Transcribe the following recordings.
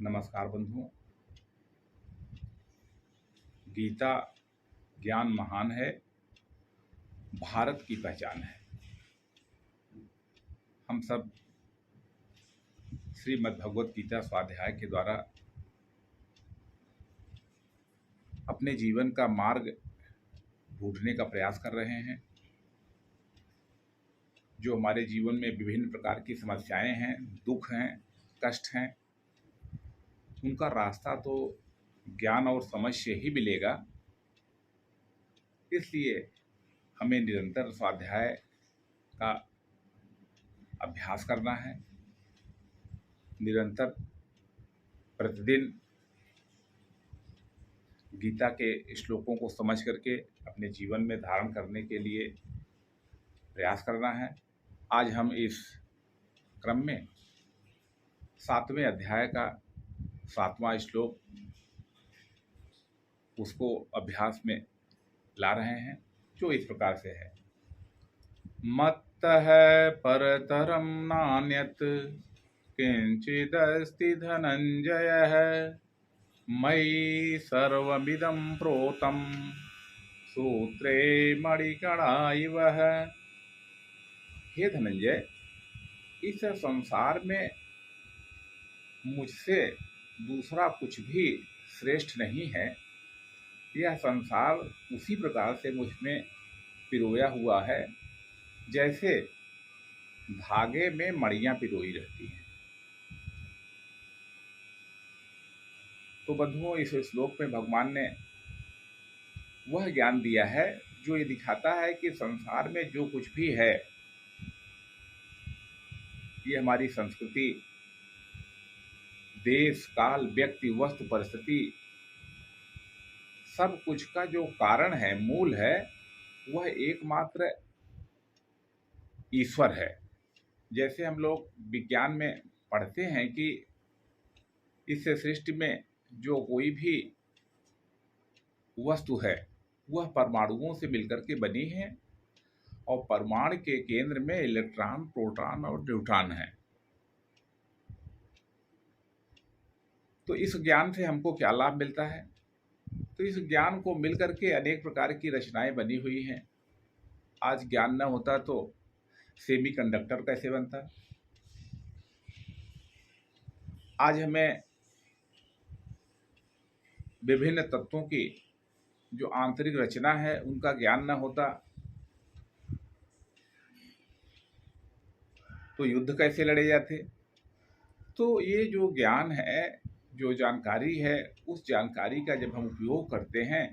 नमस्कार बंधुओं। गीता ज्ञान महान है, भारत की पहचान है। हम सब श्रीमद् भगवत गीता स्वाध्याय के द्वारा अपने जीवन का मार्ग ढूंढने का प्रयास कर रहे हैं। जो हमारे जीवन में विभिन्न प्रकार की समस्याएं हैं, दुख हैं, कष्ट हैं, उनका रास्ता तो ज्ञान और समझ से ही मिलेगा। इसलिए हमें निरंतर स्वाध्याय का अभ्यास करना है। निरंतर प्रतिदिन गीता के श्लोकों को समझ करके अपने जीवन में धारण करने के लिए प्रयास करना है। आज हम इस क्रम में 7वें अध्याय का 7वां श्लोक उसको अभ्यास में ला रहे हैं, जो इस प्रकार से है। मत्तः परतरं नान्यत् किंचिदस्ति धनंजयः मयि सर्वमिदं प्रोतं सूत्रे मणिकणा इव। हे धनंजय, इस संसार में मुझसे दूसरा कुछ भी श्रेष्ठ नहीं है। यह संसार उसी प्रकार से मुझ में पिरोया हुआ है जैसे धागे में मणियां पिरोई रहती हैं। तो बंधुओं, इस श्लोक में भगवान ने वह ज्ञान दिया है जो ये दिखाता है कि संसार में जो कुछ भी है, ये हमारी संस्कृति, देश, काल, व्यक्ति, वस्तु, परिस्थिति, सब कुछ का जो कारण है, मूल है, वह एकमात्र ईश्वर है। जैसे हम लोग विज्ञान में पढ़ते हैं कि इस सृष्टि में जो कोई भी वस्तु है वह परमाणुओं से मिलकर के बनी है और परमाणु के केंद्र में इलेक्ट्रॉन, प्रोटॉन और न्यूट्रॉन है। तो इस ज्ञान से हमको क्या लाभ मिलता है? तो इस ज्ञान को मिलकर के अनेक प्रकार की रचनाएं बनी हुई हैं। आज ज्ञान न होता तो सेमीकंडक्टर कैसे बनता? आज हमें विभिन्न तत्वों की जो आंतरिक रचना है उनका ज्ञान न होता तो युद्ध कैसे लड़े जाते? तो ये जो ज्ञान है, जो जानकारी है, उस जानकारी का जब हम उपयोग करते हैं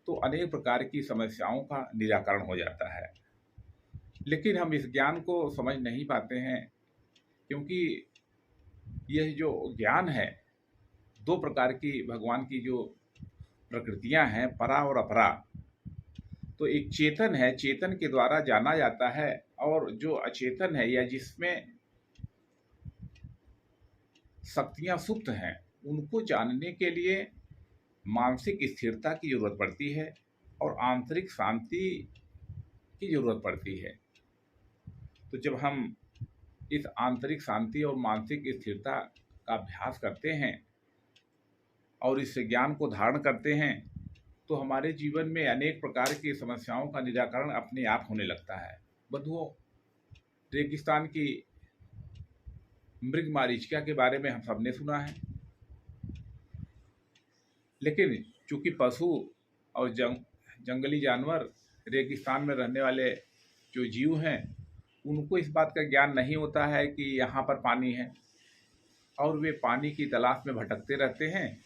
तो अनेक प्रकार की समस्याओं का निराकरण हो जाता है। लेकिन हम इस ज्ञान को समझ नहीं पाते हैं, क्योंकि यह जो ज्ञान है, दो प्रकार की भगवान की जो प्रकृतियां हैं, परा और अपरा। तो एक चेतन है, चेतन के द्वारा जाना जाता है, और जो अचेतन है या जिसमें शक्तियां सुप्त हैं, उनको जानने के लिए मानसिक स्थिरता की जरूरत पड़ती है और आंतरिक शांति की जरूरत पड़ती है। तो जब हम इस आंतरिक शांति और मानसिक स्थिरता का अभ्यास करते हैं और इस ज्ञान को धारण करते हैं तो हमारे जीवन में अनेक प्रकार की समस्याओं का निराकरण अपने आप होने लगता है। बंधुओं, रेगिस्तान की मृगमरीचिका के बारे में हम सबने सुना है, लेकिन चूंकि पशु और जंगली जानवर, रेगिस्तान में रहने वाले जो जीव हैं, उनको इस बात का ज्ञान नहीं होता है कि यहाँ पर पानी है, और वे पानी की तलाश में भटकते रहते हैं।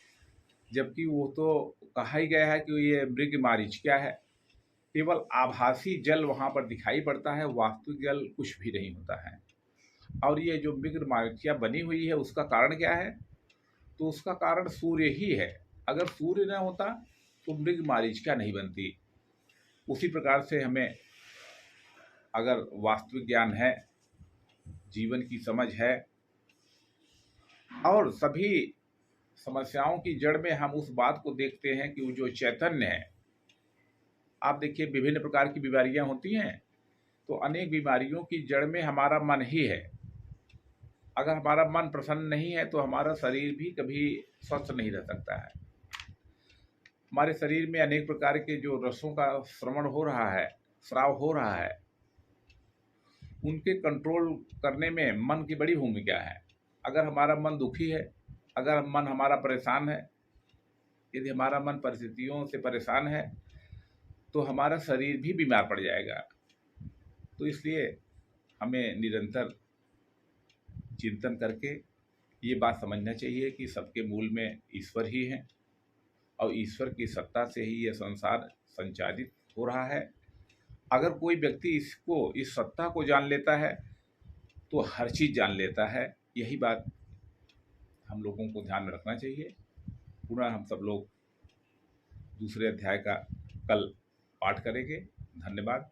जबकि वो तो कहा ही गया है कि ये मृगमरीचिका है। केवल आभासी जल वहाँ पर दिखाई पड़ता है, वास्तविक जल कुछ भी नहीं होता है। और ये जो मृगमरीचिका बनी हुई है, उसका कारण क्या है? तो उसका कारण सूर्य ही है। अगर सूर्य न होता तो मृगमरीचिका नहीं बनती। उसी प्रकार से हमें अगर वास्तविक ज्ञान है, जीवन की समझ है, और सभी समस्याओं की जड़ में हम उस बात को देखते हैं कि वो जो चैतन्य है, आप देखिए विभिन्न प्रकार की बीमारियां होती हैं, तो अनेक बीमारियों की जड़ में हमारा मन ही है। अगर हमारा मन प्रसन्न नहीं है तो हमारा शरीर भी कभी स्वस्थ नहीं रह सकता है। हमारे शरीर में अनेक प्रकार के जो रसों का श्रवण हो रहा है, स्राव हो रहा है, उनके कंट्रोल करने में मन की बड़ी भूमिका है। अगर हमारा मन दुखी है, अगर मन हमारा परेशान है, यदि हमारा मन परिस्थितियों से परेशान है तो हमारा शरीर भी बीमार पड़ जाएगा। तो इसलिए हमें निरंतर चिंतन करके ये बात समझना चाहिए कि सबके मूल में ईश्वर ही हैं और ईश्वर की सत्ता से ही यह संसार संचालित हो रहा है। अगर कोई व्यक्ति इस सत्ता को जान लेता है तो हर चीज़ जान लेता है। यही बात हम लोगों को ध्यान में रखना चाहिए। पुनः हम सब लोग दूसरे अध्याय का कल पाठ करेंगे। धन्यवाद।